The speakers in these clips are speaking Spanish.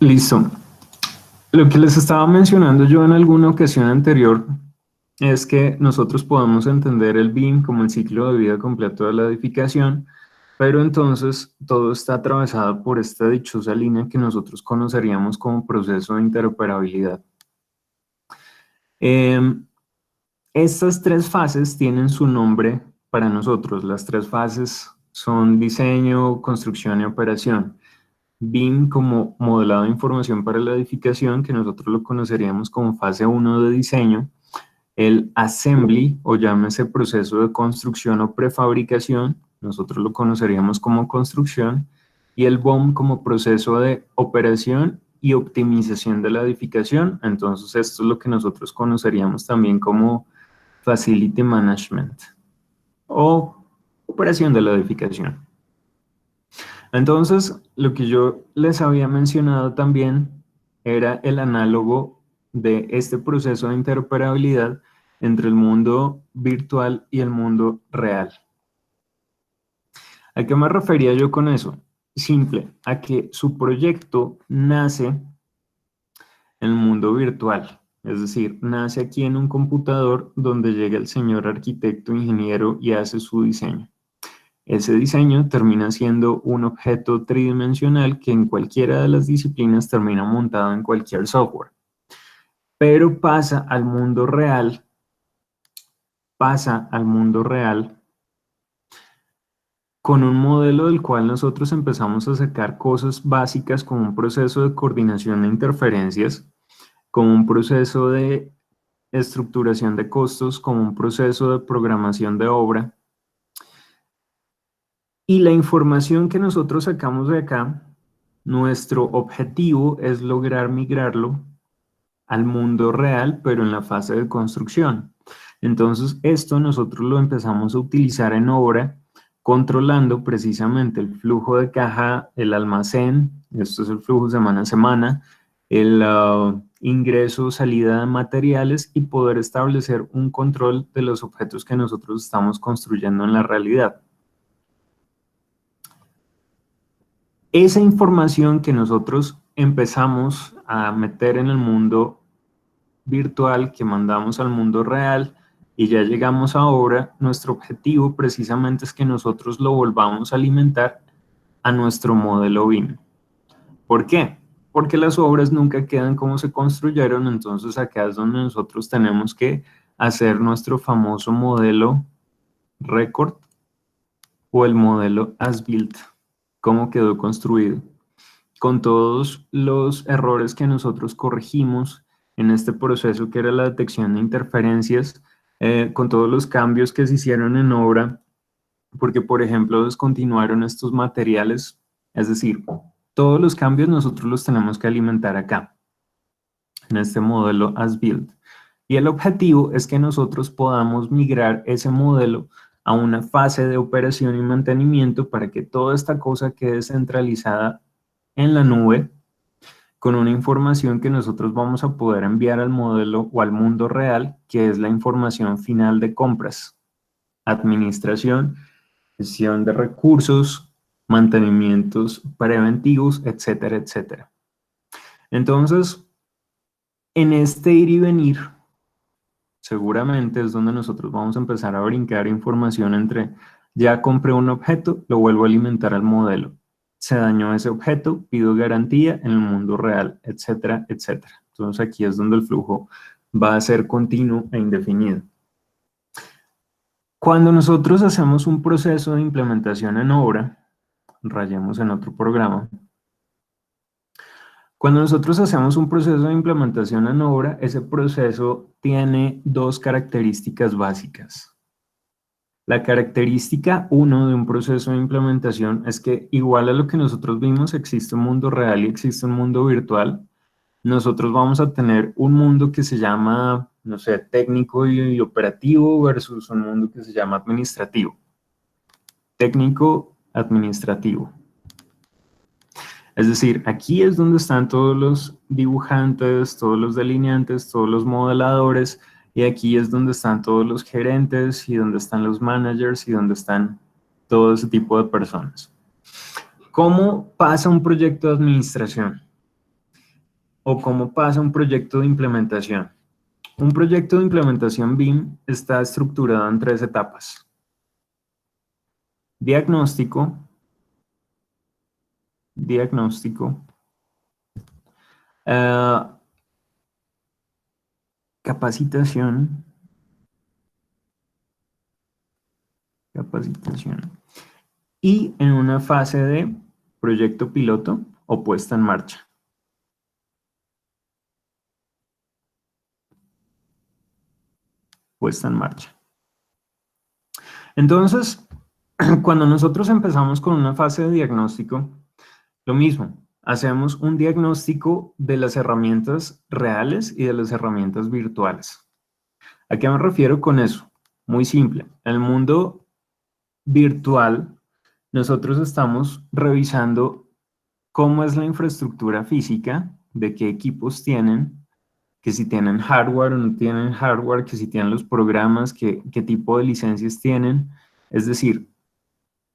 Listo. Lo que les estaba mencionando yo en alguna ocasión anterior es que nosotros podemos entender el BIM como el ciclo de vida completo de la edificación, pero entonces todo está atravesado por esta dichosa línea que nosotros conoceríamos como proceso de interoperabilidad. Estas tres fases tienen su nombre para nosotros. Las tres fases son diseño, construcción y operación. BIM como modelado de información para la edificación, que nosotros lo conoceríamos como fase 1 de diseño, el assembly o llámese proceso de construcción o prefabricación, nosotros lo conoceríamos como construcción, y el BOM como proceso de operación y optimización de la edificación. Entonces esto es lo que nosotros conoceríamos también como facility management o operación de la edificación. Entonces, lo que yo les había mencionado también era el análogo de este proceso de interoperabilidad entre el mundo virtual y el mundo real. ¿A qué me refería yo con eso? Simple, a que su proyecto nace en el mundo virtual, es decir, nace aquí en un computador donde llega el señor arquitecto, ingeniero y hace su diseño. Ese diseño termina siendo un objeto tridimensional que en cualquiera de las disciplinas termina montado en cualquier software. Pero pasa al mundo real con un modelo del cual nosotros empezamos a sacar cosas básicas como un proceso de coordinación de interferencias, como un proceso de estructuración de costos, como un proceso de programación de obra. Y la información que nosotros sacamos de acá, nuestro objetivo es lograr migrarlo al mundo real, pero en la fase de construcción. Entonces, esto nosotros lo empezamos a utilizar en obra, controlando precisamente el flujo de caja, el almacén, esto es el flujo semana a semana, el ingreso, salida de materiales y poder establecer un control de los objetos que nosotros estamos construyendo en la realidad. Esa información que nosotros empezamos a meter en el mundo virtual, que mandamos al mundo real y ya llegamos a obra, nuestro objetivo precisamente es que nosotros lo volvamos a alimentar a nuestro modelo BIM. ¿Por qué? Porque las obras nunca quedan como se construyeron, entonces acá es donde nosotros tenemos que hacer nuestro famoso modelo record o el modelo as built, cómo quedó construido, con todos los errores que nosotros corregimos en este proceso que era la detección de interferencias, con todos los cambios que se hicieron en obra, porque por ejemplo descontinuaron estos materiales, es decir, todos los cambios nosotros los tenemos que alimentar acá, en este modelo as built. Y el objetivo es que nosotros podamos migrar ese modelo a una fase de operación y mantenimiento para que toda esta cosa quede centralizada en la nube con una información que nosotros vamos a poder enviar al modelo o al mundo real, que es la información final de compras, administración, gestión de recursos, mantenimientos preventivos, etcétera, etcétera. Entonces, en este ir y venir, seguramente es donde nosotros vamos a empezar a brincar información entre ya compré un objeto, lo vuelvo a alimentar al modelo. Se dañó ese objeto, pido garantía en el mundo real, etcétera, etcétera. Entonces aquí es donde el flujo va a ser continuo e indefinido. Cuando nosotros hacemos un proceso de implementación en obra, rayemos en otro programa. Cuando nosotros hacemos un proceso de implementación en obra, ese proceso tiene dos características básicas. La característica 1 de un proceso de implementación es que igual a lo que nosotros vimos, existe un mundo real y existe un mundo virtual. Nosotros vamos a tener un mundo que se llama, no sé, técnico y operativo versus un mundo que se llama administrativo. Técnico, administrativo. Es decir, aquí es donde están todos los dibujantes, todos los delineantes, todos los modeladores, y aquí es donde están todos los gerentes y donde están los managers y donde están todo ese tipo de personas. ¿Cómo pasa un proyecto de administración? o cómo pasa un proyecto de implementación. Un proyecto de implementación BIM está estructurado en 3 etapas. Diagnóstico, eh, capacitación, y en una fase de proyecto piloto o puesta en marcha. Puesta en marcha. Entonces, cuando nosotros empezamos con una fase de diagnóstico, lo mismo, hacemos un diagnóstico de las herramientas reales y de las herramientas virtuales. ¿A qué me refiero con eso? Muy simple. En el mundo virtual, nosotros estamos revisando cómo es la infraestructura física, de qué equipos tienen, que si tienen hardware o no tienen hardware, que si tienen los programas, qué tipo de licencias tienen. Es decir,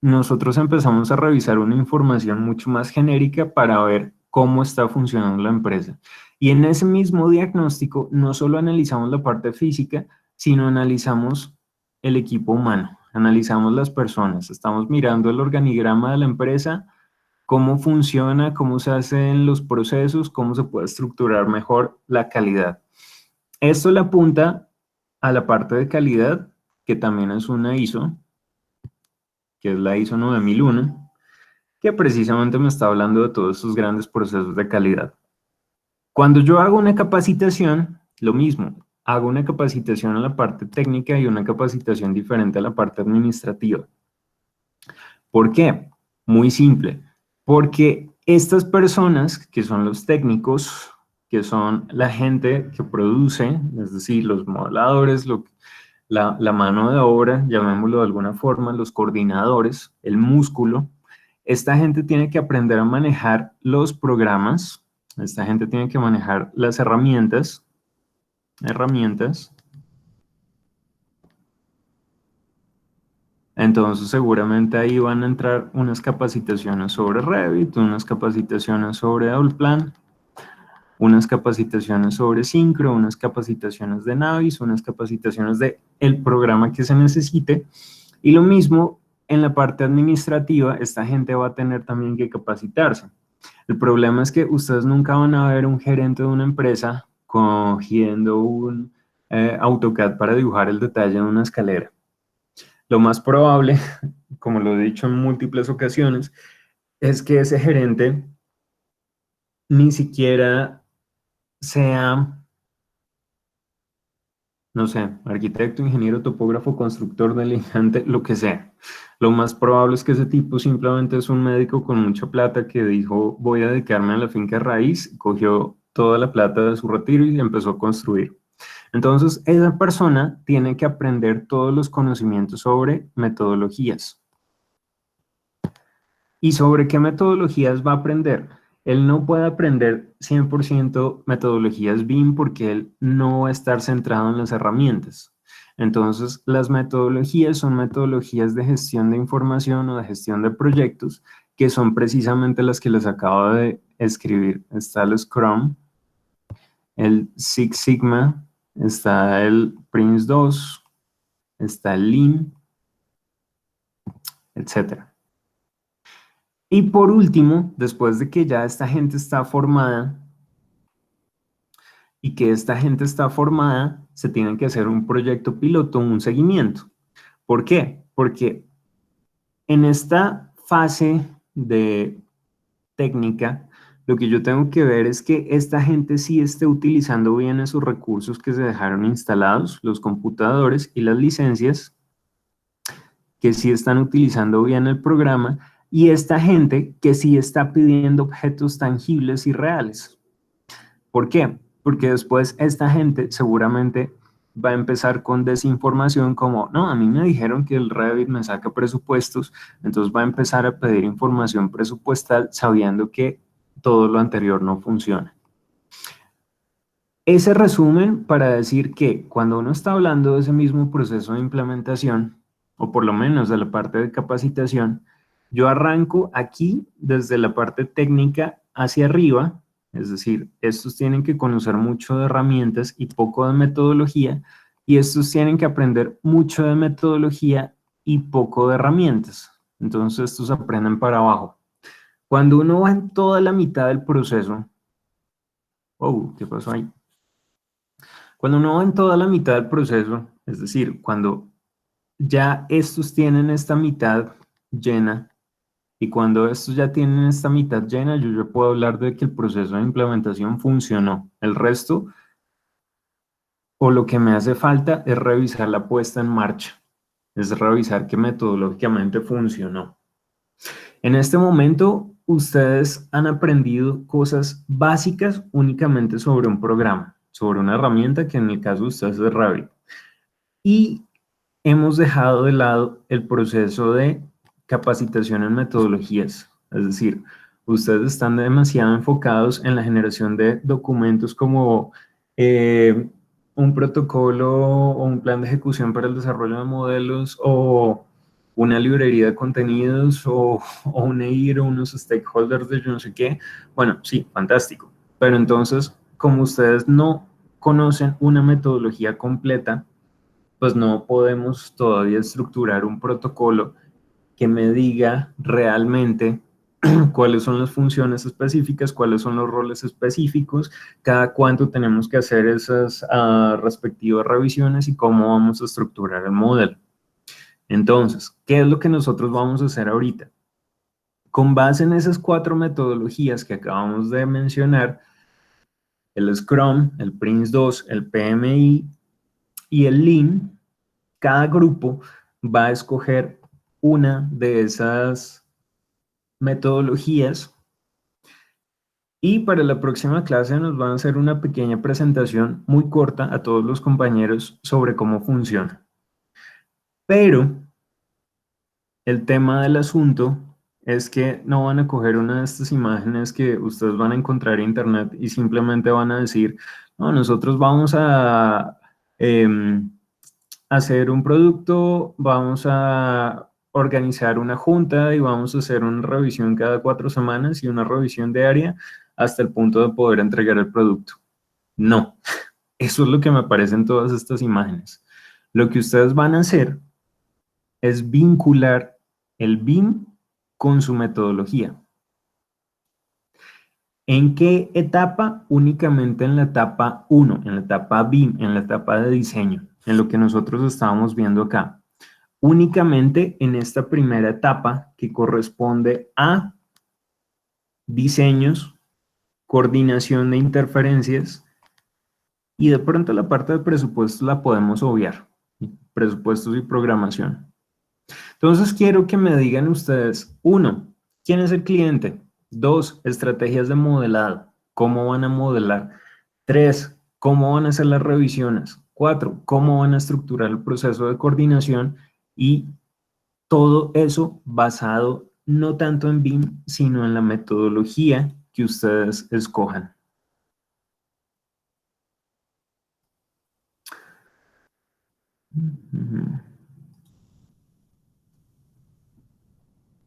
nosotros empezamos a revisar una información mucho más genérica para ver cómo está funcionando la empresa. Y en ese mismo diagnóstico no solo analizamos la parte física, sino analizamos el equipo humano, analizamos las personas, estamos mirando el organigrama de la empresa, cómo funciona, cómo se hacen los procesos, cómo se puede estructurar mejor la calidad. Esto le apunta a la parte de calidad, que también es una ISO, que es la ISO 9001, que precisamente me está hablando de todos estos grandes procesos de calidad. Cuando yo hago una capacitación, lo mismo, hago una capacitación en la parte técnica y una capacitación diferente a la parte administrativa. ¿Por qué? Muy simple, porque estas personas, que son los técnicos, que son la gente que produce, es decir, los modeladores, la mano de obra, llamémoslo de alguna forma, los coordinadores, el músculo, esta gente tiene que aprender a manejar los programas, esta gente tiene que manejar las herramientas. Entonces seguramente ahí van a entrar unas capacitaciones sobre Revit, unas capacitaciones sobre Allplan, unas capacitaciones sobre Syncro, unas capacitaciones de Navis, unas capacitaciones de el programa que se necesite. Y lo mismo en la parte administrativa, esta gente va a tener también que capacitarse. El problema es que ustedes nunca van a ver un gerente de una empresa cogiendo un AutoCAD para dibujar el detalle de una escalera. Lo más probable, como lo he dicho en múltiples ocasiones, es que ese gerente ni siquiera sea, no sé, arquitecto, ingeniero, topógrafo, constructor, delincuente, lo que sea. Lo más probable es que ese tipo simplemente es un médico con mucha plata que dijo, voy a dedicarme a la finca raíz, cogió toda la plata de su retiro y empezó a construir. Entonces, esa persona tiene que aprender todos los conocimientos sobre metodologías. ¿Y sobre qué metodologías va a aprender? Él no puede aprender 100% metodologías BIM porque él no va a estar centrado en las herramientas. Entonces, las metodologías son metodologías de gestión de información o de gestión de proyectos, que son precisamente las que les acabo de escribir. Está el Scrum, el Six Sigma, está el Prince 2, está el Lean, etcétera. Y por último, después de que ya esta gente está formada y que esta gente está formada, se tiene que hacer un proyecto piloto, un seguimiento. ¿Por qué? Porque en esta fase de técnica, lo que yo tengo que ver es que esta gente sí esté utilizando bien esos recursos que se dejaron instalados, los computadores y las licencias, que sí están utilizando bien el programa, y esta gente que sí está pidiendo objetos tangibles y reales. ¿Por qué? Porque después esta gente seguramente va a empezar con desinformación como, no, a mí me dijeron que el Revit me saca presupuestos, entonces va a empezar a pedir información presupuestal sabiendo que todo lo anterior no funciona. Ese resumen para decir que cuando uno está hablando de ese mismo proceso de implementación, o por lo menos de la parte de capacitación, yo arranco aquí desde la parte técnica hacia arriba, Es decir, estos tienen que conocer mucho de herramientas y poco de metodología, y estos tienen que aprender mucho de metodología y poco de herramientas. Entonces, estos aprenden para abajo. Cuando uno va en toda la mitad del proceso, oh, ¿qué pasó ahí? Cuando uno va en toda la mitad del proceso, es decir, cuando ya estos tienen esta mitad llena, y cuando estos ya tienen esta mitad llena, yo ya puedo hablar de que el proceso de implementación funcionó. El resto, o lo que me hace falta, es revisar la puesta en marcha, es revisar que metodológicamente funcionó. En este momento, ustedes han aprendido cosas básicas únicamente sobre un programa, sobre una herramienta que en el caso de ustedes es Revit. Y hemos dejado de lado el proceso de capacitación en metodologías. Es decir, ustedes están demasiado enfocados en la generación de documentos como un protocolo o un plan de ejecución para el desarrollo de modelos o una librería de contenidos o un EIR o unos stakeholders de yo no sé qué. Bueno, sí, fantástico. Pero entonces, como ustedes no conocen una metodología completa, pues no podemos todavía estructurar un protocolo que me diga realmente cuáles son las funciones específicas, cuáles son los roles específicos, cada cuánto tenemos que hacer esas respectivas revisiones y cómo vamos a estructurar el modelo. Entonces, ¿qué es lo que nosotros vamos a hacer ahorita? Con base en esas 4 metodologías que acabamos de mencionar, el Scrum, el Prince2, el PMI y el Lean, cada grupo va a escoger una de esas metodologías y para la próxima clase nos van a hacer una pequeña presentación muy corta a todos los compañeros sobre cómo funciona. Pero el tema del asunto es que no van a coger una de estas imágenes que ustedes van a encontrar en internet y simplemente van a decir, no, nosotros vamos a hacer un producto, vamos a organizar una junta y vamos a hacer una revisión cada 4 semanas y una revisión diaria hasta el punto de poder entregar el producto. No, eso es lo que me aparece en todas estas imágenes. Lo que ustedes van a hacer es vincular el BIM con su metodología. ¿En qué etapa? Únicamente en la etapa 1, en la etapa BIM, en la etapa de diseño, en lo que nosotros estábamos viendo acá. Únicamente en esta primera etapa que corresponde a diseños, coordinación de interferencias y de pronto la parte de presupuestos la podemos obviar, presupuestos y programación. Entonces quiero que me digan ustedes, 1, ¿quién es el cliente? 2, estrategias de modelado, ¿cómo van a modelar? 3, ¿cómo van a hacer las revisiones? 4, ¿cómo van a estructurar el proceso de coordinación? Y todo eso basado no tanto en BIM, sino en la metodología que ustedes escojan.